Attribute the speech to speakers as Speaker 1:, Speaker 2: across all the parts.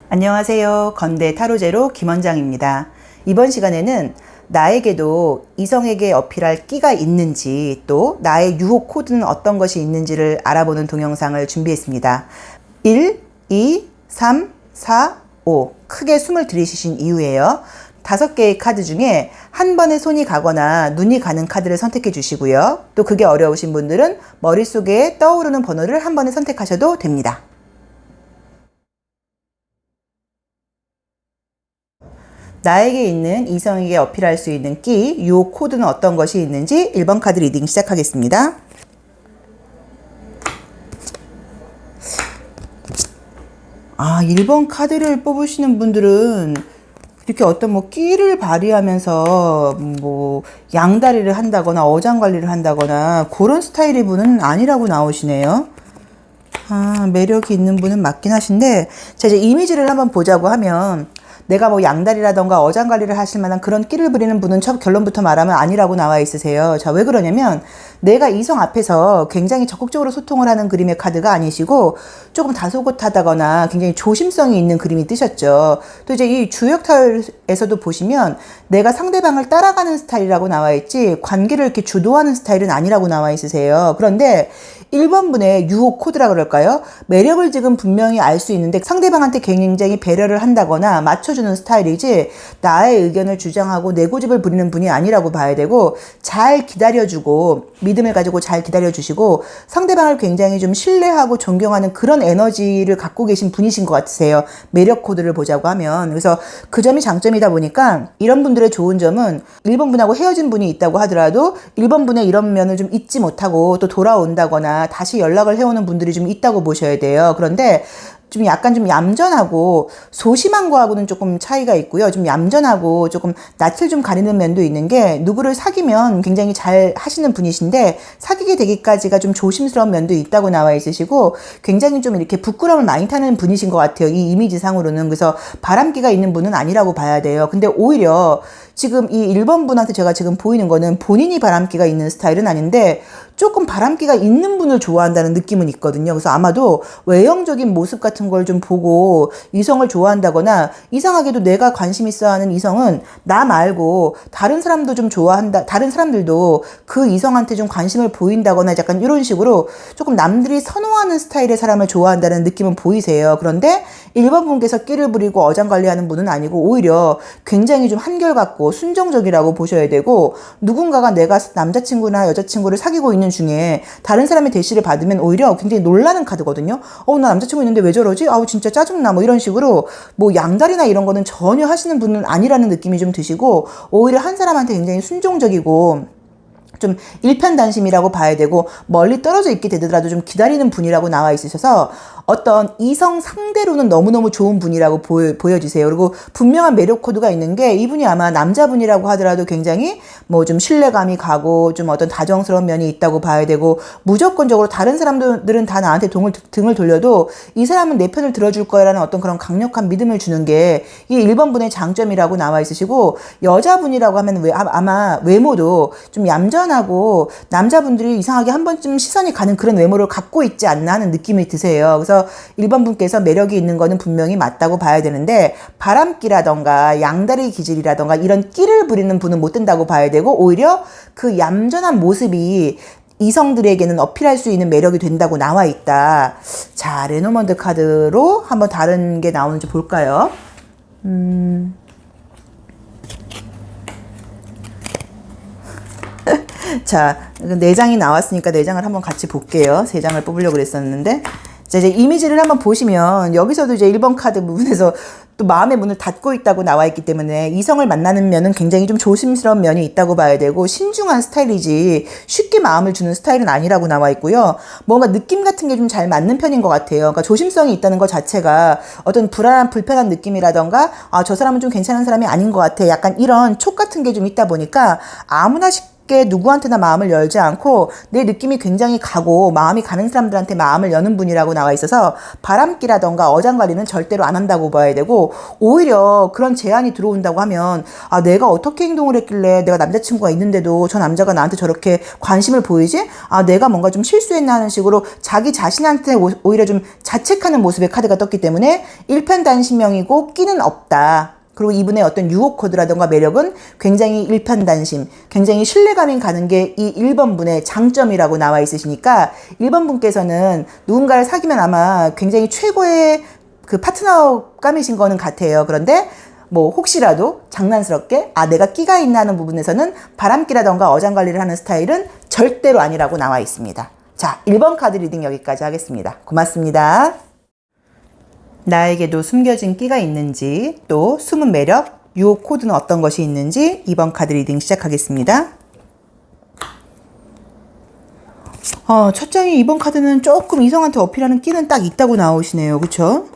Speaker 1: 안녕하세요. 건대 타로제로 김원장입니다. 이번 시간에는 나에게도 이성에게 어필할 끼가 있는지, 또 나의 유혹 코드는 어떤 것이 있는지를 알아보는 동영상을 준비했습니다. 1, 2, 3, 4, 5 크게 숨을 들이쉬신 이후에요. 5개의 카드 중에 한 번에 손이 가거나 눈이 가는 카드를 선택해 주시고요. 또 그게 어려우신 분들은 머릿속에 떠오르는 번호를 한 번에 선택하셔도 됩니다. 나에게 있는 이성에게 어필할 수 있는 끼, 유혹 코드는 어떤 것이 있는지 1번 카드 리딩 시작하겠습니다. 1번 카드를 뽑으시는 분들은 이렇게 어떤 끼를 발휘하면서 양다리를 한다거나 어장관리를 한다거나 그런 스타일의 분은 아니라고 나오시네요. 매력이 있는 분은 맞긴 하신데, 자, 이제 이미지를 한번 보자고 하면, 내가 양다리라던가 어장관리를 하실 만한 그런 끼를 부리는 분은 첫 결론부터 말하면 아니라고 나와 있으세요. 자, 왜 그러냐면 내가 이성 앞에서 굉장히 적극적으로 소통을 하는 그림의 카드가 아니시고 조금 다소곳하다거나 굉장히 조심성이 있는 그림이 뜨셨죠. 또 이제 이 주역 타일에서도 보시면 내가 상대방을 따라가는 스타일이라고 나와 있지 관계를 이렇게 주도하는 스타일은 아니라고 나와 있으세요. 그런데 1번 분의 유혹 코드라 그럴까요? 매력을 지금 분명히 알 수 있는데 상대방한테 굉장히 배려를 한다거나 맞춰주는 스타일이지 나의 의견을 주장하고 내 고집을 부리는 분이 아니라고 봐야 되고, 잘 기다려주고 믿음을 가지고 잘 기다려주시고 상대방을 굉장히 좀 신뢰하고 존경하는 그런 에너지를 갖고 계신 분이신 것 같으세요. 매력 코드를 보자고 하면. 그래서 그 점이 장점이다 보니까 이런 분들의 좋은 점은 1번 분하고 헤어진 분이 있다고 하더라도 1번 분의 이런 면을 좀 잊지 못하고 또 돌아온다거나 다시 연락을 해오는 분들이 좀 있다고 보셔야 돼요. 그런데 좀 약간 좀 얌전하고 소심한 거하고는 조금 차이가 있고요. 좀 얌전하고 조금 낯을 좀 가리는 면도 있는 게, 누구를 사귀면 굉장히 잘 하시는 분이신데 사귀게 되기까지가 좀 조심스러운 면도 있다고 나와 있으시고, 굉장히 좀 이렇게 부끄러움을 많이 타는 분이신 것 같아요. 이 이미지상으로는. 그래서 바람기가 있는 분은 아니라고 봐야 돼요. 근데 오히려 지금 이 1번 분한테 제가 지금 보이는 거는 본인이 바람기가 있는 스타일은 아닌데 조금 바람기가 있는 분을 좋아한다는 느낌은 있거든요. 그래서 아마도 외형적인 모습 같은 걸 좀 보고 이성을 좋아한다거나, 이상하게도 내가 관심 있어 하는 이성은 나 말고 다른 사람도 좀 좋아한다, 다른 사람들도 그 이성한테 좀 관심을 보인다거나 약간 이런 식으로 조금 남들이 선호하는 스타일의 사람을 좋아한다는 느낌은 보이세요. 그런데 1번 분께서 끼를 부리고 어장관리하는 분은 아니고 오히려 굉장히 좀 한결같고 순정적이라고 보셔야 되고, 누군가가 내가 남자친구나 여자친구를 사귀고 있는 중에 다른 사람의 대시를 받으면 오히려 굉장히 놀라는 카드거든요. 나 남자친구 있는데 왜 저러지? 진짜 짜증나. 이런 식으로 양다리나 이런 거는 전혀 하시는 분은 아니라는 느낌이 좀 드시고, 오히려 한 사람한테 굉장히 순종적이고 좀 일편단심이라고 봐야 되고, 멀리 떨어져 있게 되더라도 좀 기다리는 분이라고 나와 있으셔서 어떤 이성 상대로는 너무너무 좋은 분이라고 보여지세요. 그리고 분명한 매력 코드가 있는 게, 이분이 아마 남자분이라고 하더라도 굉장히 좀 신뢰감이 가고 좀 어떤 다정스러운 면이 있다고 봐야 되고, 무조건적으로 다른 사람들은 다 나한테 등을 돌려도 이 사람은 내 편을 들어줄 거라는 어떤 그런 강력한 믿음을 주는 게 이 1번 분의 장점이라고 나와 있으시고, 여자분이라고 하면 아마 외모도 좀 얌전하고 남자분들이 이상하게 한 번쯤 시선이 가는 그런 외모를 갖고 있지 않나 하는 느낌이 드세요. 그래서 1번 분께서 매력이 있는 거는 분명히 맞다고 봐야 되는데, 바람기라던가 양다리 기질이라던가 이런 끼를 부리는 분은 못 된다고 봐야 되고, 오히려 그 얌전한 모습이 이성들에게는 어필할 수 있는 매력이 된다고 나와 있다. 자, 레노먼드 카드로 한번 다른 게 나오는지 볼까요? 자, 4장이 나왔으니까 4장을 한번 같이 볼게요. 3장을 뽑으려고 그랬었는데, 자, 이제 이미지를 한번 보시면 여기서도 이제 1번 카드 부분에서 또 마음의 문을 닫고 있다고 나와 있기 때문에 이성을 만나는 면은 굉장히 좀 조심스러운 면이 있다고 봐야 되고, 신중한 스타일이지 쉽게 마음을 주는 스타일은 아니라고 나와 있고요. 뭔가 느낌 같은 게 좀 잘 맞는 편인 것 같아요. 그러니까 조심성이 있다는 것 자체가 어떤 불편한 느낌이라던가, 저 사람은 좀 괜찮은 사람이 아닌 것 같아, 약간 이런 촉 같은 게 좀 있다 보니까 아무나 쉽게 누구한테나 마음을 열지 않고 내 느낌이 굉장히 가고 마음이 가는 사람들한테 마음을 여는 분이라고 나와 있어서 바람기라던가 어장관리는 절대로 안 한다고 봐야 되고, 오히려 그런 제안이 들어온다고 하면 아, 내가 어떻게 행동을 했길래 내가 남자친구가 있는데도 저 남자가 나한테 저렇게 관심을 보이지? 아, 내가 뭔가 좀 실수했나 하는 식으로 자기 자신한테 오히려 좀 자책하는 모습의 카드가 떴기 때문에 일편단심형이고 끼는 없다. 그리고 이분의 어떤 유혹 코드라던가 매력은 굉장히 일편단심, 굉장히 신뢰감이 가는 게 이 1번 분의 장점이라고 나와 있으시니까 1번 분께서는 누군가를 사귀면 아마 굉장히 최고의 그 파트너감이신 거는 같아요. 그런데 뭐 혹시라도 장난스럽게 아, 내가 끼가 있나 하는 부분에서는 바람기라던가 어장관리를 하는 스타일은 절대로 아니라고 나와 있습니다. 자, 1번 카드 리딩 여기까지 하겠습니다. 고맙습니다. 나에게도 숨겨진 끼가 있는지, 또 숨은 매력, 유혹 코드는 어떤 것이 있는지 2번 카드 리딩 시작하겠습니다. 첫 장의 2번 카드는 조금 이성한테 어필하는 끼는 딱 있다고 나오시네요. 그쵸?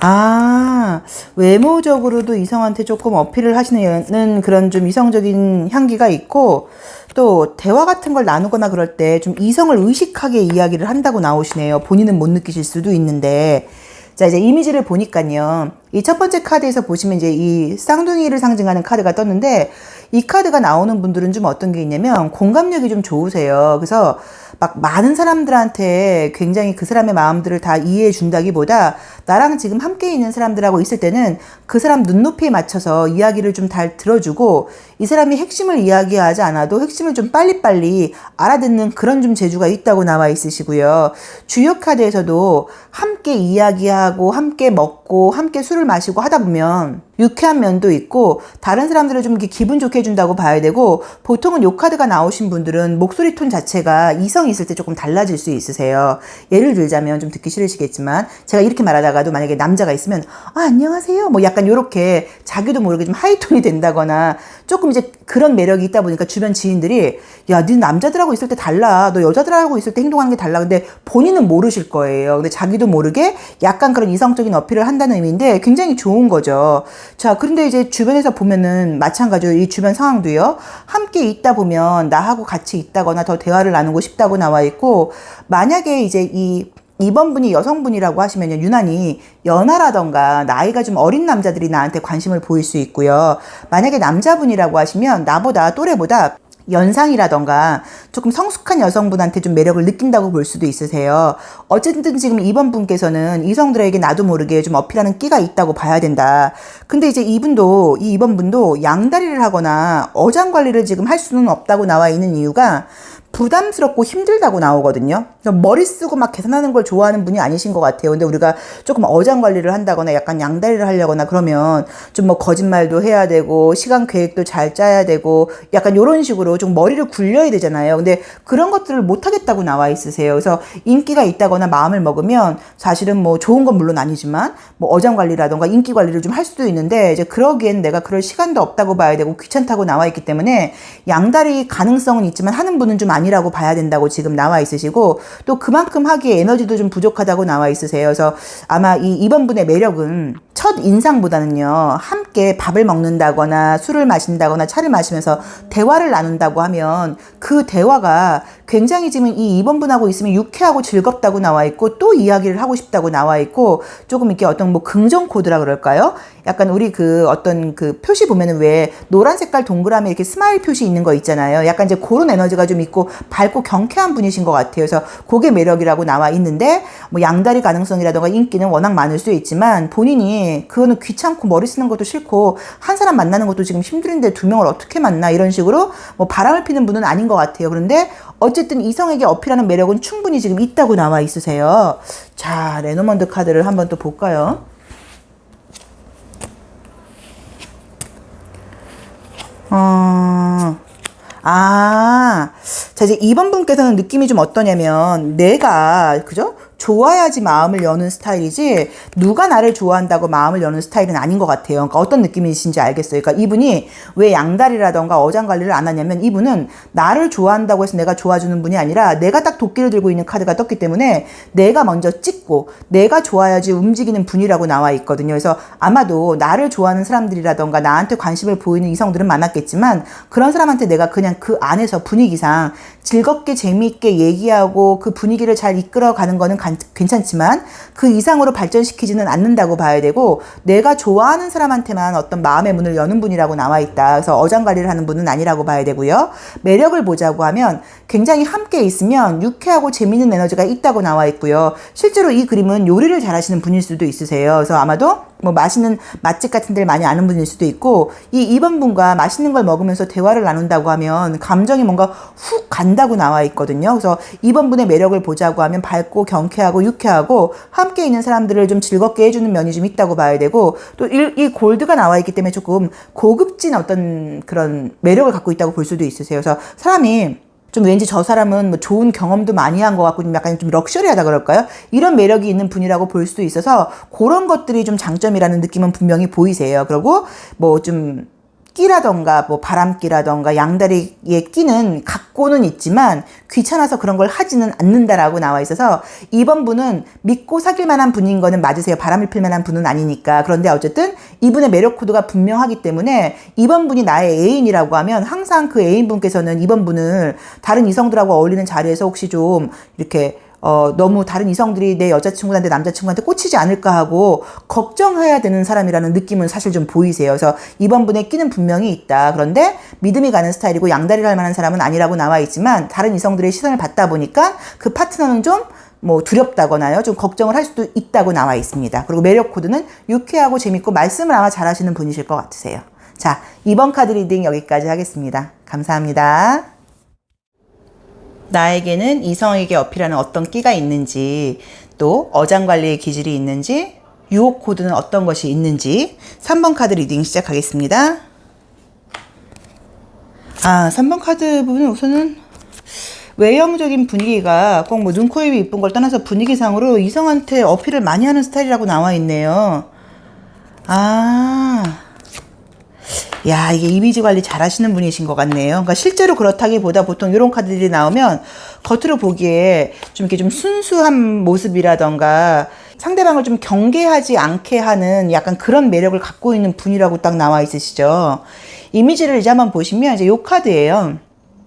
Speaker 1: 아, 외모적으로도 이성한테 조금 어필을 하시는 그런 좀 이성적인 향기가 있고, 또 대화 같은 걸 나누거나 그럴 때 좀 이성을 의식하게 이야기를 한다고 나오시네요. 본인은 못 느끼실 수도 있는데. 자, 이제 이미지를 보니까요. 이 첫 번째 카드에서 보시면 이제 이 쌍둥이를 상징하는 카드가 떴는데, 이 카드가 나오는 분들은 좀 어떤 게 있냐면 공감력이 좀 좋으세요. 그래서 막 많은 사람들한테 굉장히 그 사람의 마음들을 다 이해해 준다기보다 나랑 지금 함께 있는 사람들하고 있을 때는 그 사람 눈높이에 맞춰서 이야기를 좀 잘 들어주고, 이 사람이 핵심을 이야기하지 않아도 핵심을 좀 빨리빨리 알아듣는 그런 좀 재주가 있다고 나와 있으시고요. 주요 카드에서도 함께 이야기하고 함께 먹고 함께 술을 마시고 하다 보면 유쾌한 면도 있고 다른 사람들을 좀 이렇게 기분 좋게 해준다고 봐야 되고, 보통은 요 카드가 나오신 분들은 목소리 톤 자체가 이성이 있을 때 조금 달라질 수 있으세요. 예를 들자면 좀 듣기 싫으시겠지만 제가 이렇게 말하다가도 만약에 남자가 있으면 아, 안녕하세요 뭐 약간 요렇게 자기도 모르게 좀 하이톤이 된다거나 조금 이제 그런 매력이 있다 보니까 주변 지인들이 야, 네 남자들하고 있을 때 달라, 너 여자들하고 있을 때 행동하는 게 달라. 근데 본인은 모르실 거예요. 근데 자기도 모르게 약간 그런 이성적인 어필을 한다는 의미인데 굉장히 좋은 거죠. 자, 그런데 이제 주변에서 보면은 마찬가지로 이 주변 상황도요. 함께 있다 보면 나하고 같이 있다거나 더 대화를 나누고 싶다고 나와 있고, 만약에 이제 이 2번 분이 여성분이라고 하시면요, 유난히 연하라던가 나이가 좀 어린 남자들이 나한테 관심을 보일 수 있고요. 만약에 남자분이라고 하시면 나보다 또래보다 연상이라던가 조금 성숙한 여성분한테 좀 매력을 느낀다고 볼 수도 있으세요. 어쨌든 지금 2번 분께서는 이성들에게 나도 모르게 좀 어필하는 끼가 있다고 봐야 된다. 근데 이제 이 2번 분도 양다리를 하거나 어장관리를 지금 할 수는 없다고 나와 있는 이유가 부담스럽고 힘들다고 나오거든요. 머리 쓰고 막 계산하는 걸 좋아하는 분이 아니신 것 같아요. 근데 우리가 조금 어장관리를 한다거나 약간 양다리를 하려거나 그러면 좀 뭐 거짓말도 해야 되고 시간 계획도 잘 짜야 되고 약간 이런 식으로 좀 머리를 굴려야 되잖아요. 근데 그런 것들을 못 하겠다고 나와 있으세요. 그래서 인기가 있다거나 마음을 먹으면 사실은 뭐 좋은 건 물론 아니지만 뭐 어장관리라던가 인기 관리를 좀 할 수도 있는데, 이제 그러기엔 내가 그럴 시간도 없다고 봐야 되고 귀찮다고 나와 있기 때문에 양다리 가능성은 있지만 하는 분은 좀 아니라고 봐야 된다고 지금 나와 있으시고, 또 그만큼 하기에 에너지도 좀 부족하다고 나와 있으세요. 그래서 아마 이 2번 분의 매력은 첫 인상보다는요, 함께 밥을 먹는다거나 술을 마신다거나 차를 마시면서 대화를 나눈다고 하면 그 대화가 굉장히 지금 이 2번 분하고 있으면 유쾌하고 즐겁다고 나와 있고, 또 이야기를 하고 싶다고 나와 있고, 조금 이렇게 어떤 뭐 긍정 코드라 그럴까요? 약간 우리 그 어떤 그 표시 보면은 왜 노란 색깔 동그라미 이렇게 스마일 표시 있는 거 있잖아요. 약간 이제 그런 에너지가 좀 있고 밝고 경쾌한 분이신 것 같아요. 그래서 그게 매력이라고 나와 있는데, 뭐 양다리 가능성이라던가 인기는 워낙 많을 수 있지만 본인이 그거는 귀찮고 머리 쓰는 것도 싫고 한 사람 만나는 것도 지금 힘든데 두 명을 어떻게 만나, 이런 식으로 뭐 바람을 피는 분은 아닌 것 같아요. 그런데 어쨌든 이성에게 어필하는 매력은 충분히 지금 있다고 나와 있으세요. 자, 레노먼드 카드를 한번 또 볼까요? 자, 이제 2번 분께서는 느낌이 좀 어떠냐면, 내가, 그죠? 좋아야지 마음을 여는 스타일이지 누가 나를 좋아한다고 마음을 여는 스타일은 아닌 것 같아요. 그러니까 어떤 느낌이신지 알겠어요. 그러니까 이분이 왜 양다리라던가 어장관리를 안 하냐면 이분은 나를 좋아한다고 해서 내가 좋아주는 분이 아니라 내가 딱 도끼를 들고 있는 카드가 떴기 때문에 내가 먼저 찍고 내가 좋아야지 움직이는 분이라고 나와 있거든요. 그래서 아마도 나를 좋아하는 사람들이라던가 나한테 관심을 보이는 이성들은 많았겠지만 그런 사람한테 내가 그냥 그 안에서 분위기상 즐겁게 재미있게 얘기하고 그 분위기를 잘 이끌어가는 거는 괜찮지만 그 이상으로 발전시키지는 않는다고 봐야 되고 내가 좋아하는 사람한테만 어떤 마음의 문을 여는 분이라고 나와 있다. 그래서 어장관리를 하는 분은 아니라고 봐야 되고요. 매력을 보자고 하면 굉장히 함께 있으면 유쾌하고 재미있는 에너지가 있다고 나와 있고요. 실제로 이 그림은 요리를 잘하시는 분일 수도 있으세요. 그래서 아마도 뭐 맛있는 맛집 같은 데를 많이 아는 분일 수도 있고 이 2번 분과 맛있는 걸 먹으면서 대화를 나눈다고 하면 감정이 뭔가 훅 간다고 나와 있거든요. 그래서 2번 분의 매력을 보자고 하면 밝고 경쾌하고 유쾌하고 함께 있는 사람들을 좀 즐겁게 해주는 면이 좀 있다고 봐야 되고 또 이 골드가 나와 있기 때문에 조금 고급진 어떤 그런 매력을 갖고 있다고 볼 수도 있으세요. 그래서 사람이 좀 왠지 저 사람은 뭐 좋은 경험도 많이 한 것 같고 좀 약간 좀 럭셔리하다 그럴까요? 이런 매력이 있는 분이라고 볼 수도 있어서 그런 것들이 좀 장점이라는 느낌은 분명히 보이세요. 그리고 뭐 좀 끼라던가 뭐 바람끼라던가 양다리에 끼는 갖고는 있지만 귀찮아서 그런 걸 하지는 않는다라고 나와 있어서 2번 분은 믿고 사귈 만한 분인 거는 맞으세요. 바람을 필 만한 분은 아니니까. 그런데 어쨌든 이분의 매력 코드가 분명하기 때문에 2번 분이 나의 애인이라고 하면 항상 그 애인분께서는 2번 분을 다른 이성들하고 어울리는 자리에서 혹시 좀 이렇게 너무 다른 이성들이 내 여자친구한테 남자친구한테 꽂히지 않을까 하고 걱정해야 되는 사람이라는 느낌은 사실 좀 보이세요. 그래서 이번 분의 끼는 분명히 있다. 그런데 믿음이 가는 스타일이고 양다리를 할 만한 사람은 아니라고 나와 있지만 다른 이성들의 시선을 받다 보니까 그 파트너는 좀 뭐 두렵다거나요. 좀 걱정을 할 수도 있다고 나와 있습니다. 그리고 매력 코드는 유쾌하고 재밌고 말씀을 아마 잘하시는 분이실 것 같으세요. 자, 2번 카드 리딩 여기까지 하겠습니다. 감사합니다. 나에게는 이성에게 어필하는 어떤 끼가 있는지 또 어장관리의 기질이 있는지 유혹 코드는 어떤 것이 있는지 3번 카드 리딩 시작하겠습니다. 3번 카드 부분은 우선은 외형적인 분위기가 꼭 뭐 눈, 코, 입이 이쁜 걸 떠나서 분위기상으로 이성한테 어필을 많이 하는 스타일이라고 나와 있네요. 야, 이게 이미지 관리 잘 하시는 분이신 것 같네요. 그러니까 실제로 그렇다기보다 보통 이런 카드들이 나오면 겉으로 보기에 좀 이렇게 좀 순수한 모습이라던가 상대방을 좀 경계하지 않게 하는 약간 그런 매력을 갖고 있는 분이라고 딱 나와 있으시죠. 이미지를 이제 한번 보시면 이제 요 카드예요.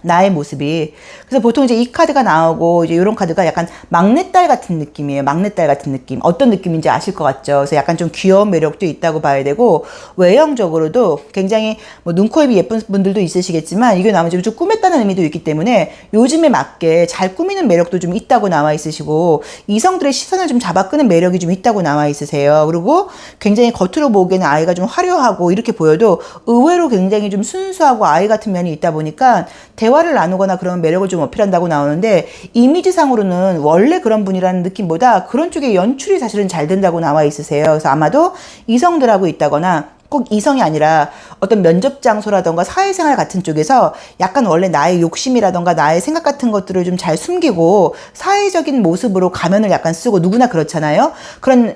Speaker 1: 나의 모습이. 그래서 보통 이제 이 카드가 나오고 이제 이런 카드가 약간 막내딸 같은 느낌이에요. 막내딸 같은 느낌. 어떤 느낌인지 아실 것 같죠? 그래서 약간 좀 귀여운 매력도 있다고 봐야 되고 외형적으로도 굉장히 뭐 눈, 코, 입이 예쁜 분들도 있으시겠지만 이게 나머지 좀 꾸몄다는 의미도 있기 때문에 요즘에 맞게 잘 꾸미는 매력도 좀 있다고 나와 있으시고 이성들의 시선을 좀 잡아 끄는 매력이 좀 있다고 나와 있으세요. 그리고 굉장히 겉으로 보기에는 아이가 좀 화려하고 이렇게 보여도 의외로 굉장히 좀 순수하고 아이 같은 면이 있다 보니까 대화를 나누거나 그런 매력을 좀 어필한다고 나오는데 이미지상으로는 원래 그런 분이라는 느낌보다 그런 쪽의 연출이 사실은 잘 된다고 나와 있으세요. 그래서 아마도 이성들하고 있다거나 꼭 이성이 아니라 어떤 면접 장소라던가 사회생활 같은 쪽에서 약간 원래 나의 욕심이라던가 나의 생각 같은 것들을 좀 잘 숨기고 사회적인 모습으로 가면을 약간 쓰고 누구나 그렇잖아요. 그런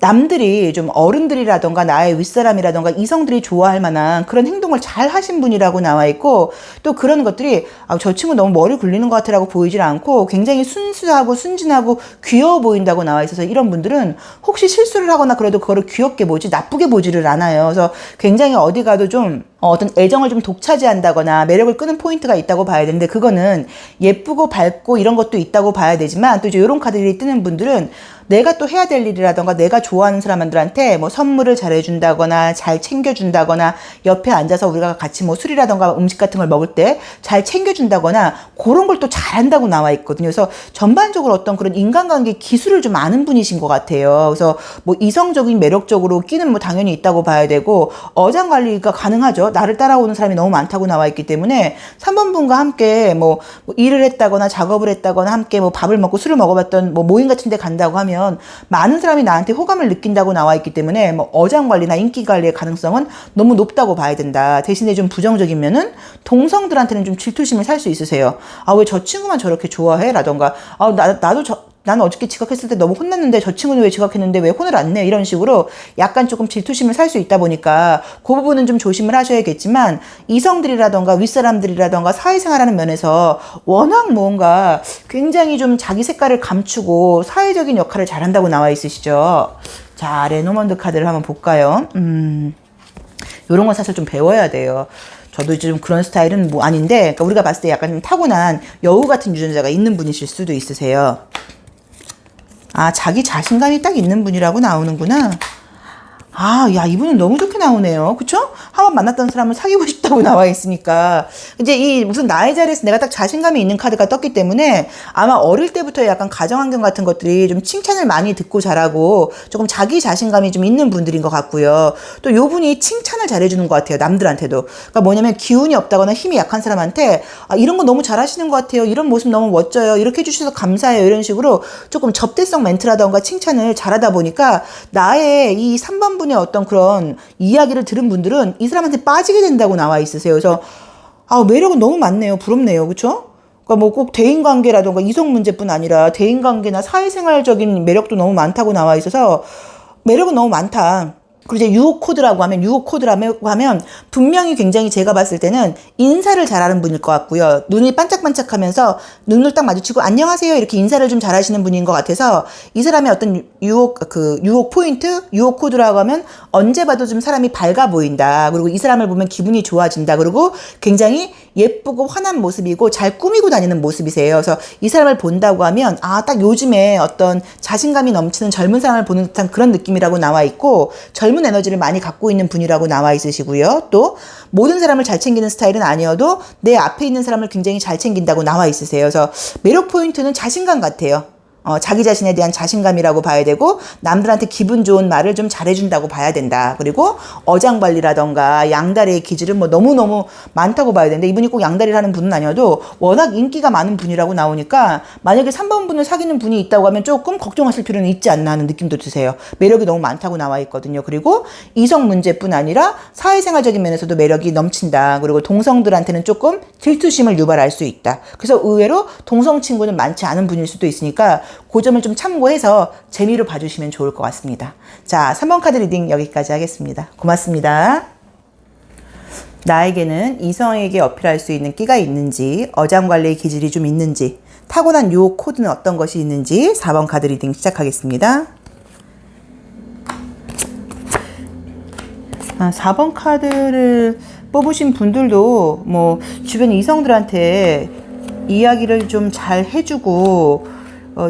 Speaker 1: 남들이 좀 어른들이라던가 나의 윗사람이라던가 이성들이 좋아할 만한 그런 행동을 잘 하신 분이라고 나와 있고 또 그런 것들이 저 친구 너무 머리 굴리는 것 같으라고 보이질 않고 굉장히 순수하고 순진하고 귀여워 보인다고 나와 있어서 이런 분들은 혹시 실수를 하거나 그래도 그거를 귀엽게 보지 나쁘게 보지를 않아요. 그래서 굉장히 어디 가도 좀 어떤 애정을 좀 독차지한다거나 매력을 끄는 포인트가 있다고 봐야 되는데 그거는 예쁘고 밝고 이런 것도 있다고 봐야 되지만 또 이제 이런 카드들이 뜨는 분들은 내가 또 해야 될 일이라던가 내가 좋아하는 사람들한테 뭐 선물을 잘해준다거나 잘 챙겨준다거나 옆에 앉아서 우리가 같이 뭐 술이라던가 음식 같은 걸 먹을 때 잘 챙겨준다거나 그런 걸 또 잘한다고 나와 있거든요. 그래서 전반적으로 어떤 그런 인간관계 기술을 좀 아는 분이신 것 같아요. 그래서 뭐 이성적인 매력적으로 끼는 뭐 당연히 있다고 봐야 되고 어장관리가 가능하죠. 나를 따라오는 사람이 너무 많다고 나와 있기 때문에 3번 분과 함께 뭐 일을 했다거나 작업을 했다거나 함께 뭐 밥을 먹고 술을 먹어봤던 뭐 모임 같은 데 간다고 하면 많은 사람이 나한테 호감을 느낀다고 나와 있기 때문에 뭐 어장관리나 인기관리의 가능성은 너무 높다고 봐야 된다. 대신에 좀 부정적인 면은 동성들한테는 좀 질투심을 살 수 있으세요. 왜 저 친구만 저렇게 좋아해? 라던가 나도 나는 어저께 지각했을 때 너무 혼났는데 저 친구는 왜 지각했는데 왜 혼을 안 내? 이런 식으로 약간 조금 질투심을 살 수 있다 보니까 그 부분은 좀 조심을 하셔야겠지만 이성들이라던가 윗사람들이라던가 사회생활하는 면에서 워낙 뭔가 굉장히 좀 자기 색깔을 감추고 사회적인 역할을 잘한다고 나와 있으시죠. 자, 레노먼드 카드를 한번 볼까요? 요런 건 사실 좀 배워야 돼요. 저도 좀 그런 스타일은 뭐 아닌데, 그러니까 우리가 봤을 때 약간 좀 타고난 여우 같은 유전자가 있는 분이실 수도 있으세요. 아, 자기 자신감이 딱 있는 분이라고 나오는구나. 아, 야, 이분은 너무 좋게 나오네요. 그쵸? 한번 만났던 사람을 사귀고 싶다고 나와 있으니까. 이제 이 무슨 나의 자리에서 내가 딱 자신감이 있는 카드가 떴기 때문에 아마 어릴 때부터 약간 가정환경 같은 것들이 좀 칭찬을 많이 듣고 자라고 조금 자기 자신감이 좀 있는 분들인 것 같고요. 또 요 분이 칭찬을 잘해주는 것 같아요. 남들한테도. 그러니까 뭐냐면 기운이 없다거나 힘이 약한 사람한테 아, 이런 거 너무 잘하시는 것 같아요. 이런 모습 너무 멋져요. 이렇게 해주셔서 감사해요. 이런 식으로 조금 접대성 멘트라던가 칭찬을 잘하다 보니까 나의 이 3번 분의 어떤 그런 이야기를 들은 분들은 이 사람한테 빠지게 된다고 나와 있으세요. 그래서 아, 매력은 너무 많네요. 부럽네요. 그렇죠? 그러니까 뭐 꼭 대인관계라던가 이성 문제뿐 아니라 대인관계나 사회생활적인 매력도 너무 많다고 나와 있어서 매력은 너무 많다. 그리고 이제 유혹 코드라고 하면 분명히 굉장히 제가 봤을 때는 인사를 잘하는 분일 것 같고요. 눈이 반짝반짝하면서 눈을 딱 마주치고 안녕하세요 이렇게 인사를 좀 잘하시는 분인 것 같아서 이 사람의 어떤 유혹 포인트, 유혹 코드라고 하면 언제 봐도 좀 사람이 밝아 보인다. 그리고 이 사람을 보면 기분이 좋아진다. 그리고 굉장히 예쁘고 환한 모습이고 잘 꾸미고 다니는 모습이세요. 그래서 이 사람을 본다고 하면 아, 딱 요즘에 어떤 자신감이 넘치는 젊은 사람을 보는 듯한 그런 느낌이라고 나와 있고 젊은 에너지를 많이 갖고 있는 분이라고 나와 있으시고요. 또 모든 사람을 잘 챙기는 스타일은 아니어도 내 앞에 있는 사람을 굉장히 잘 챙긴다고 나와 있으세요. 그래서 매력 포인트는 자신감 같아요. 자기 자신에 대한 자신감이라고 봐야 되고 남들한테 기분 좋은 말을 좀 잘해준다고 봐야 된다. 그리고 어장관리라던가 양다리의 기질은 뭐 너무너무 많다고 봐야 되는데 이분이 꼭 양다리를 하는 분은 아니어도 워낙 인기가 많은 분이라고 나오니까 만약에 3번 분을 사귀는 분이 있다고 하면 조금 걱정하실 필요는 있지 않나 하는 느낌도 드세요. 매력이 너무 많다고 나와 있거든요. 그리고 이성 문제뿐 아니라 사회생활적인 면에서도 매력이 넘친다. 그리고 동성들한테는 조금 질투심을 유발할 수 있다. 그래서 의외로 동성 친구는 많지 않은 분일 수도 있으니까 그 점을 좀 참고해서 재미로 봐주시면 좋을 것 같습니다. 자, 3번 카드 리딩 여기까지 하겠습니다. 고맙습니다. 나에게는 이성에게 어필할 수 있는 끼가 있는지, 어장관리의 기질이 좀 있는지, 타고난 유혹 코드는 어떤 것이 있는지 4번 카드 리딩 시작하겠습니다. 4번 카드를 뽑으신 분들도 뭐 주변 이성들한테 이야기를 좀 잘 해주고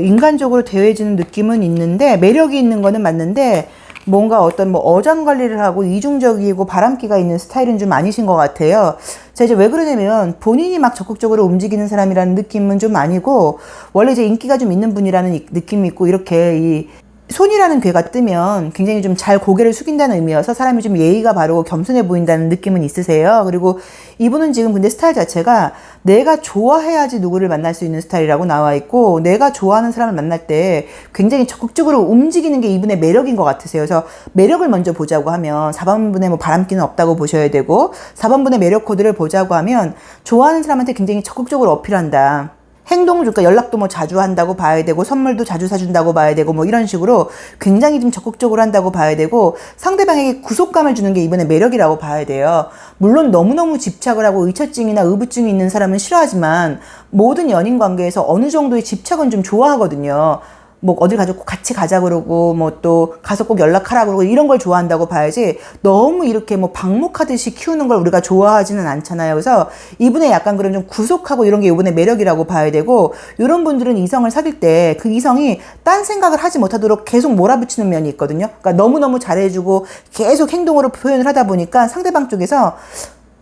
Speaker 1: 인간적으로 대해지는 느낌은 있는데 매력이 있는 거는 맞는데 뭔가 어떤 뭐 어장관리를 하고 이중적이고 바람기가 있는 스타일은 좀 아니신 것 같아요. 자, 이제 왜 그러냐면 본인이 막 적극적으로 움직이는 사람이라는 느낌은 좀 아니고 원래 이제 인기가 좀 있는 분이라는 느낌이 있고 이렇게 이 손이라는 괴가 뜨면 굉장히 좀 잘 고개를 숙인다는 의미여서 사람이 좀 예의가 바르고 겸손해 보인다는 느낌은 있으세요. 그리고 이분은 지금 근데 스타일 자체가 내가 좋아해야지 누구를 만날 수 있는 스타일이라고 나와 있고 내가 좋아하는 사람을 만날 때 굉장히 적극적으로 움직이는 게 이분의 매력인 것 같으세요. 그래서 매력을 먼저 보자고 하면 4번분의 뭐 바람기는 없다고 보셔야 되고 4번분의 매력 코드를 보자고 하면 좋아하는 사람한테 굉장히 적극적으로 어필한다. 행동을 줄까 연락도 뭐 자주 한다고 봐야 되고 선물도 자주 사준다고 봐야 되고 뭐 이런 식으로 굉장히 좀 적극적으로 한다고 봐야 되고 상대방에게 구속감을 주는 게 이번에 매력이라고 봐야 돼요. 물론 너무너무 집착을 하고 의처증이나 의부증이 있는 사람은 싫어하지만 모든 연인 관계에서 어느 정도의 집착은 좀 좋아하거든요. 뭐 어딜 같이 가자 그러고 뭐 또 가서 꼭 연락하라 그러고 이런 걸 좋아한다고 봐야지 너무 이렇게 뭐 방목하듯이 키우는 걸 우리가 좋아하지는 않잖아요. 그래서 이분의 약간 그런 좀 구속하고 이런 게 이분의 매력이라고 봐야 되고 이런 분들은 이성을 사귈 때 그 이성이 딴 생각을 하지 못하도록 계속 몰아붙이는 면이 있거든요. 그러니까 너무너무 잘해주고 계속 행동으로 표현을 하다 보니까 상대방 쪽에서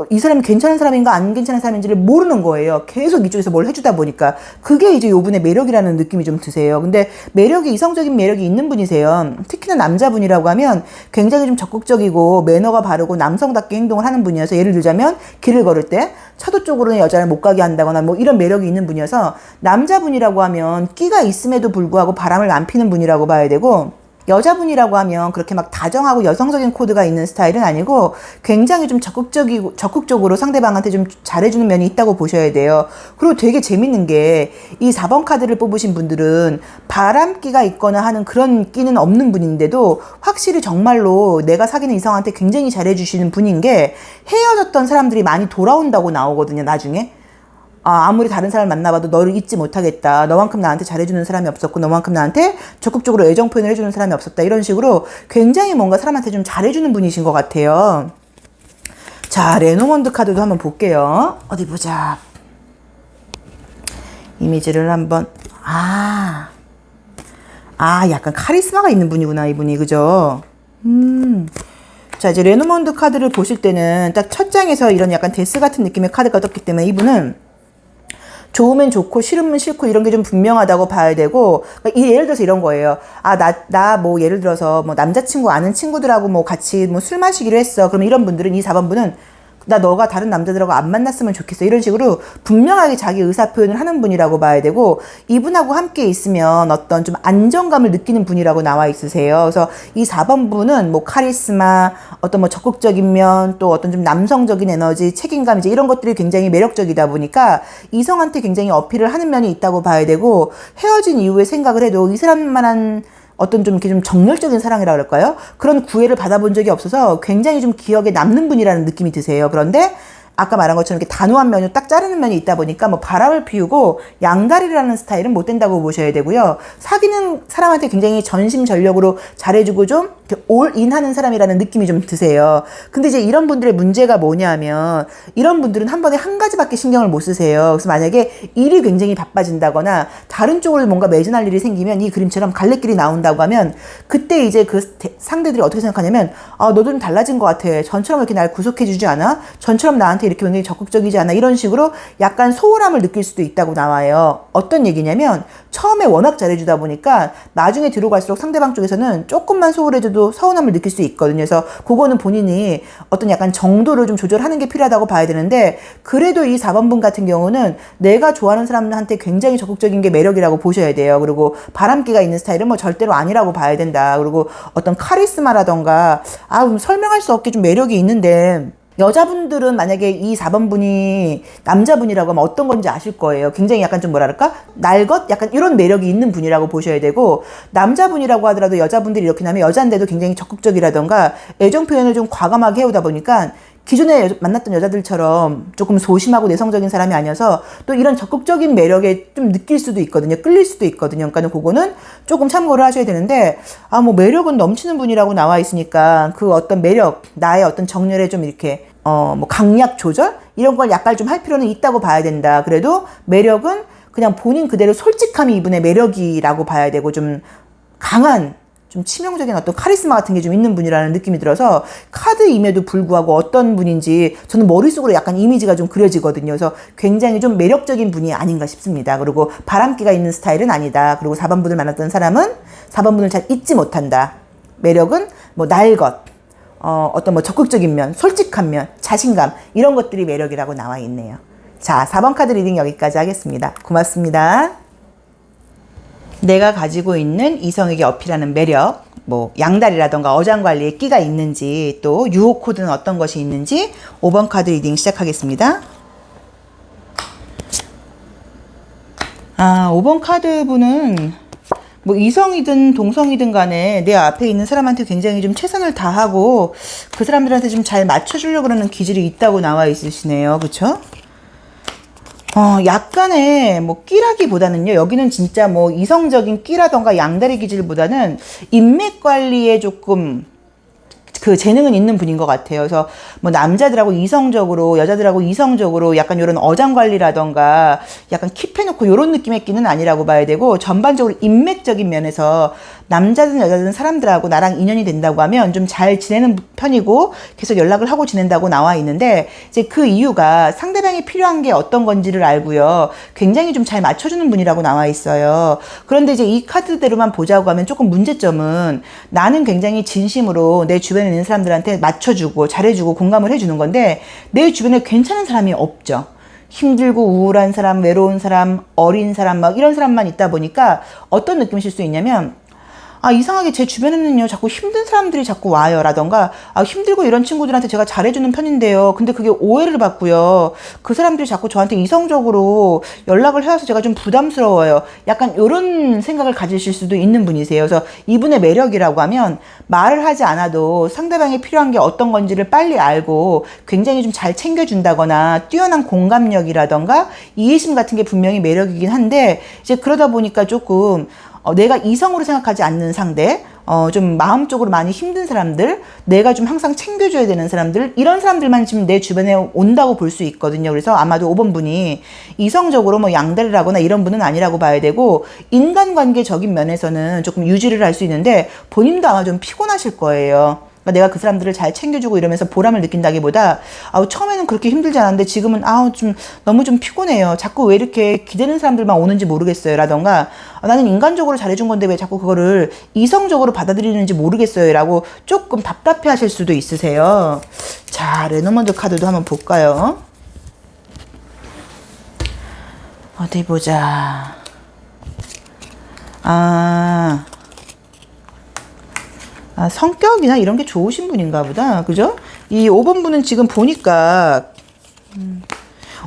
Speaker 1: 이 사람이 괜찮은 사람인가 안 괜찮은 사람인지를 모르는 거예요. 계속 이쪽에서 뭘 해주다 보니까 그게 이제 요분의 매력이라는 느낌이 좀 드세요. 근데 매력이 이성적인 매력이 있는 분이세요. 특히나 남자분이라고 하면 굉장히 좀 적극적이고 매너가 바르고 남성답게 행동을 하는 분이어서 예를 들자면 길을 걸을 때 차도 쪽으로는 여자를 못 가게 한다거나 뭐 이런 매력이 있는 분이어서 남자분이라고 하면 끼가 있음에도 불구하고 바람을 안 피는 분이라고 봐야 되고 여자분이라고 하면 그렇게 막 다정하고 여성적인 코드가 있는 스타일은 아니고 굉장히 좀 적극적으로 상대방한테 좀 잘해주는 면이 있다고 보셔야 돼요. 그리고 되게 재밌는 게 이 4번 카드를 뽑으신 분들은 바람기가 있거나 하는 그런 끼는 없는 분인데도 확실히 정말로 내가 사귀는 이성한테 굉장히 잘해주시는 분인 게 헤어졌던 사람들이 많이 돌아온다고 나오거든요, 나중에. 아무리 다른 사람을 만나봐도 너를 잊지 못하겠다. 너만큼 나한테 잘해주는 사람이 없었고 너만큼 나한테 적극적으로 애정 표현을 해주는 사람이 없었다. 이런 식으로 굉장히 뭔가 사람한테 좀 잘해주는 분이신 것 같아요. 자, 레노먼드 카드도 한번 볼게요. 어디 보자. 이미지를 한번. 약간 카리스마가 있는 분이구나, 이분이. 그죠? 자, 이제 레노먼드 카드를 보실 때는 딱 첫 장에서 이런 약간 데스 같은 느낌의 카드가 떴기 때문에 이분은 좋으면 좋고 싫으면 싫고 이런 게 좀 분명하다고 봐야 되고, 그러니까 예를 들어서 이런 거예요. 나 뭐 예를 들어서 뭐 남자친구 아는 친구들하고 뭐 같이 뭐 술 마시기로 했어. 그러면 이런 분들은, 이 4번 분은 나 너가 다른 남자들하고 안 만났으면 좋겠어. 이런 식으로 분명하게 자기 의사 표현을 하는 분이라고 봐야 되고, 이분하고 함께 있으면 어떤 좀 안정감을 느끼는 분이라고 나와 있으세요. 그래서 이 4번 분은 뭐 카리스마, 어떤 뭐 적극적인 면, 또 어떤 좀 남성적인 에너지, 책임감, 이제 이런 것들이 굉장히 매력적이다 보니까 이성한테 굉장히 어필을 하는 면이 있다고 봐야 되고, 헤어진 이후에 생각을 해도 이 사람만한 어떤 좀 이렇게 좀 정열적인 사랑이라 그럴까요? 그런 구애를 받아본 적이 없어서 굉장히 좀 기억에 남는 분이라는 느낌이 드세요. 그런데 아까 말한 것처럼 이렇게 단호한 면이 딱 자르는 면이 있다 보니까 뭐 바람을 피우고 양다리라는 스타일은 못 된다고 보셔야 되고요. 사귀는 사람한테 굉장히 전심전력으로 잘해주고 좀 올인하는 사람이라는 느낌이 좀 드세요. 근데 이제 이런 분들의 문제가 뭐냐면, 이런 분들은 한 번에 한 가지밖에 신경을 못 쓰세요. 그래서 만약에 일이 굉장히 바빠진다거나 다른 쪽으로 뭔가 매진할 일이 생기면 이 그림처럼 갈래길이 나온다고 하면, 그때 이제 그 상대들이 어떻게 생각하냐면, 너도 좀 달라진 것 같아. 전처럼 이렇게 날 구속해주지 않아? 전처럼 나한테 이렇게 굉장히 적극적이지 않아? 이런 식으로 약간 소홀함을 느낄 수도 있다고 나와요. 어떤 얘기냐면, 처음에 워낙 잘해주다 보니까 나중에 들어갈수록 상대방 쪽에서는 조금만 소홀해져도 서운함을 느낄 수 있거든요. 그래서 그거는 본인이 어떤 약간 정도를 좀 조절하는 게 필요하다고 봐야 되는데, 그래도 이 4번 분 같은 경우는 내가 좋아하는 사람한테 굉장히 적극적인 게 매력이라고 보셔야 돼요. 그리고 바람기가 있는 스타일은 뭐 절대로 아니라고 봐야 된다. 그리고 어떤 카리스마라던가 설명할 수 없게 좀 매력이 있는데, 여자분들은 만약에 이 4번 분이 남자분이라고 하면 어떤 건지 아실 거예요. 굉장히 약간 좀 뭐랄까? 날것? 약간 이런 매력이 있는 분이라고 보셔야 되고, 남자분이라고 하더라도 여자분들이 이렇게 나면 여자인데도 굉장히 적극적이라던가 애정 표현을 좀 과감하게 해오다 보니까 기존에 만났던 여자들처럼 조금 소심하고 내성적인 사람이 아니어서 또 이런 적극적인 매력에 좀 느낄 수도 있거든요. 끌릴 수도 있거든요. 그러니까 그거는 조금 참고를 하셔야 되는데, 뭐 매력은 넘치는 분이라고 나와 있으니까 그 어떤 매력, 나의 어떤 정열에 좀 이렇게 뭐 강약 조절? 이런 걸 약간 좀 할 필요는 있다고 봐야 된다. 그래도 매력은 그냥 본인 그대로 솔직함이 이분의 매력이라고 봐야 되고, 좀 강한, 좀 치명적인 어떤 카리스마 같은 게 좀 있는 분이라는 느낌이 들어서, 카드임에도 불구하고 어떤 분인지 저는 머릿속으로 약간 이미지가 좀 그려지거든요. 그래서 굉장히 좀 매력적인 분이 아닌가 싶습니다. 그리고 바람기가 있는 스타일은 아니다. 그리고 4번 분을 만났던 사람은 4번 분을 잘 잊지 못한다. 매력은 뭐 날것, 어떤 뭐 적극적인 면, 솔직한 면, 자신감, 이런 것들이 매력이라고 나와 있네요. 자, 4번 카드 리딩 여기까지 하겠습니다. 고맙습니다. 내가 가지고 있는 이성에게 어필하는 매력, 뭐 양다리라던가 어장관리에 끼가 있는지, 또 유혹 코드는 어떤 것이 있는지 5번 카드 리딩 시작하겠습니다. 5번 카드 분은 뭐 이성이든 동성이든 간에 내 앞에 있는 사람한테 굉장히 좀 최선을 다하고 그 사람들한테 좀 잘 맞춰주려고 그러는 기질이 있다고 나와 있으시네요. 그쵸? 약간의 뭐 끼라기보다는요, 여기는 진짜 뭐 이성적인 끼라던가 양다리 기질보다는 인맥 관리에 조금 그 재능은 있는 분인 것 같아요. 그래서 뭐 남자들하고 이성적으로, 여자들하고 이성적으로 약간 이런 어장 관리라던가 약간 킵해놓고 이런 느낌의 끼는 아니라고 봐야 되고, 전반적으로 인맥적인 면에서 남자든 여자든 사람들하고 나랑 인연이 된다고 하면 좀 잘 지내는 편이고 계속 연락을 하고 지낸다고 나와 있는데, 이제 그 이유가 상대방이 필요한 게 어떤 건지를 알고요, 굉장히 좀 잘 맞춰주는 분이라고 나와 있어요. 그런데 이제 이 카드대로만 보자고 하면 조금 문제점은, 나는 굉장히 진심으로 내 주변에 있는 사람들한테 맞춰주고 잘해주고 공감을 해주는 건데, 내 주변에 괜찮은 사람이 없죠. 힘들고 우울한 사람, 외로운 사람, 어린 사람, 막 이런 사람만 있다 보니까 어떤 느낌이실 수 있냐면, 아, 이상하게 제 주변에는요, 자꾸 힘든 사람들이 자꾸 와요. 라던가, 아, 힘들고 이런 친구들한테 제가 잘해주는 편인데요. 근데 그게 오해를 받고요. 그 사람들이 자꾸 저한테 이성적으로 연락을 해와서 제가 좀 부담스러워요. 약간 이런 생각을 가지실 수도 있는 분이세요. 그래서 이분의 매력이라고 하면 말을 하지 않아도 상대방이 필요한 게 어떤 건지를 빨리 알고 굉장히 좀 잘 챙겨준다거나 뛰어난 공감력이라던가 이해심 같은 게 분명히 매력이긴 한데, 이제 그러다 보니까 조금 내가 이성으로 생각하지 않는 상대, 좀 마음적으로 많이 힘든 사람들, 내가 좀 항상 챙겨줘야 되는 사람들, 이런 사람들만 지금 내 주변에 온다고 볼 수 있거든요. 그래서 아마도 5번 분이 이성적으로 뭐 양다리라거나 이런 분은 아니라고 봐야 되고, 인간관계적인 면에서는 조금 유지를 할 수 있는데 본인도 아마 좀 피곤하실 거예요. 그러니까 내가 그 사람들을 잘 챙겨주고 이러면서 보람을 느낀다기보다, 처음에는 그렇게 힘들지 않았는데 지금은 좀 너무 좀 피곤해요. 자꾸 왜 이렇게 기대는 사람들만 오는지 모르겠어요. 라던가, 나는 인간적으로 잘해준 건데 왜 자꾸 그거를 이성적으로 받아들이는지 모르겠어요. 라고 조금 답답해 하실 수도 있으세요. 자, 레노먼드 카드도 한번 볼까요? 어디 보자. 성격이나 이런 게 좋으신 분인가 보다. 그죠? 이 5번 분은 지금 보니까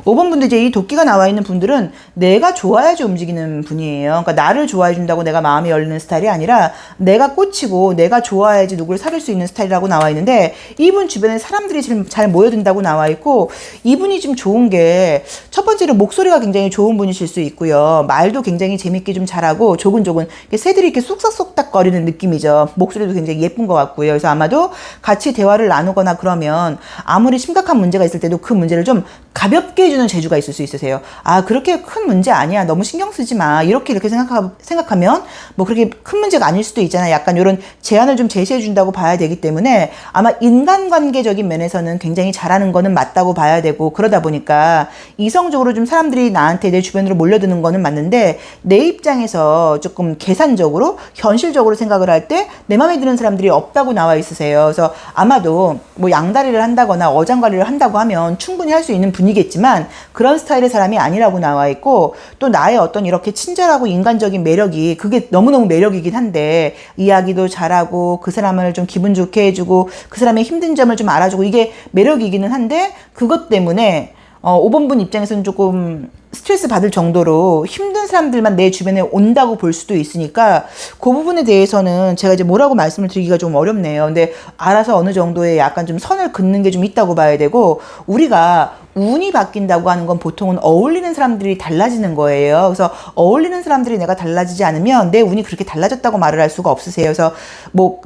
Speaker 1: 5번 분들, 이제 이 도끼가 나와 있는 분들은 내가 좋아야지 움직이는 분이에요. 그러니까 나를 좋아해 준다고 내가 마음이 열리는 스타일이 아니라 내가 꽂히고 내가 좋아야지 누구를 사귈 수 있는 스타일이라고 나와 있는데, 이분 주변에 사람들이 지금 잘 모여든다고 나와 있고, 이분이 좀 좋은 게 첫 번째로 목소리가 굉장히 좋은 분이실 수 있고요. 말도 굉장히 재밌게 좀 잘하고 조근조근 새들이 이렇게 쏙싹쏙딱 거리는 느낌이죠. 목소리도 굉장히 예쁜 것 같고요. 그래서 아마도 같이 대화를 나누거나 그러면 아무리 심각한 문제가 있을 때도 그 문제를 좀 가볍게 해주는 재주가 있을 수 있으세요. 아, 그렇게 큰 문제 아니야. 너무 신경 쓰지 마. 이렇게 생각하면 뭐 그렇게 큰 문제가 아닐 수도 있잖아요. 약간 이런 제안을 좀 제시해 준다고 봐야 되기 때문에 아마 인간관계적인 면에서는 굉장히 잘하는 거는 맞다고 봐야 되고, 그러다 보니까 이성적으로 좀 사람들이 나한테 내 주변으로 몰려드는 거는 맞는데, 내 입장에서 조금 계산적으로 현실적으로 생각을 할 때 내 마음에 드는 사람들이 없다고 나와 있으세요. 그래서 아마도 뭐 양다리를 한다거나 어장관리를 한다고 하면 충분히 할 수 있는 분이겠지만 그런 스타일의 사람이 아니라고 나와 있고, 또 나의 어떤 이렇게 친절하고 인간적인 매력이 그게 너무너무 매력이긴 한데, 이야기도 잘하고 그 사람을 좀 기분 좋게 해주고 그 사람의 힘든 점을 좀 알아주고, 이게 매력이기는 한데, 그것 때문에 5번 분 입장에서는 조금 스트레스 받을 정도로 힘든 사람들만 내 주변에 온다고 볼 수도 있으니까, 그 부분에 대해서는 제가 이제 뭐라고 말씀을 드리기가 좀 어렵네요. 근데 알아서 어느 정도의 약간 좀 선을 긋는 게 좀 있다고 봐야 되고, 우리가 운이 바뀐다고 하는 건 보통은 어울리는 사람들이 달라지는 거예요. 그래서 어울리는 사람들이 내가 달라지지 않으면 내 운이 그렇게 달라졌다고 말을 할 수가 없으세요. 그래서 뭐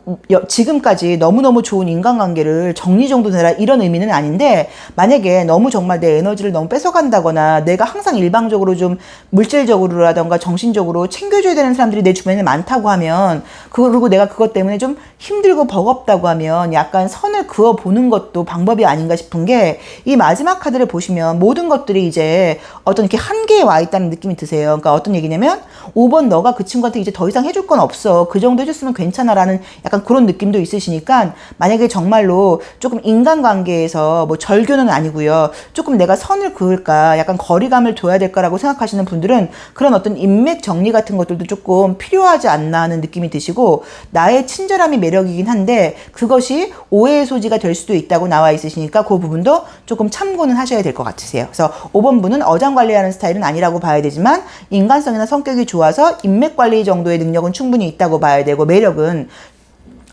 Speaker 1: 지금까지 너무너무 좋은 인간관계를 정리정돈해라 이런 의미는 아닌데, 만약에 너무 정말 내 에너지를 너무 뺏어간다거나 내가 항상 일방적으로 좀 물질적으로라던가 정신적으로 챙겨줘야 되는 사람들이 내 주변에 많다고 하면, 그리고 내가 그것 때문에 좀 힘들고 버겁다고 하면 약간 선을 그어보는 것도 방법이 아닌가 싶은 게, 이 마지막 카드를 보시면 모든 것들이 이제 어떤 이렇게 한계에 와 있다는 느낌이 드세요. 그러니까 어떤 얘기냐면, 5번 너가 그 친구한테 이제 더 이상 해줄 건 없어. 그 정도 해줬으면 괜찮아 라는 약간 그런 느낌도 있으시니까, 만약에 정말로 조금 인간관계에서 뭐 절교는 아니고요, 조금 내가 선을 그을까, 약간 거리감을 둬야 될까라고 생각하시는 분들은 그런 어떤 인맥 정리 같은 것들도 조금 필요하지 않나 하는 느낌이 드시고, 나의 친절함이 매력이긴 한데 그것이 오해의 소지가 될 수도 있다고 나와 있으시니까 그 부분도 조금 참고는 하셔야 될 것 같으세요. 그래서 5번 분은 어장관리하는 스타일은 아니라고 봐야 되지만, 인간성이나 성격이 좋아서 인맥관리 정도의 능력은 충분히 있다고 봐야 되고, 매력은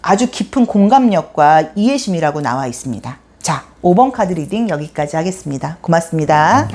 Speaker 1: 아주 깊은 공감력과 이해심이라고 나와 있습니다. 자, 5번 카드 리딩 여기까지 하겠습니다. 고맙습니다.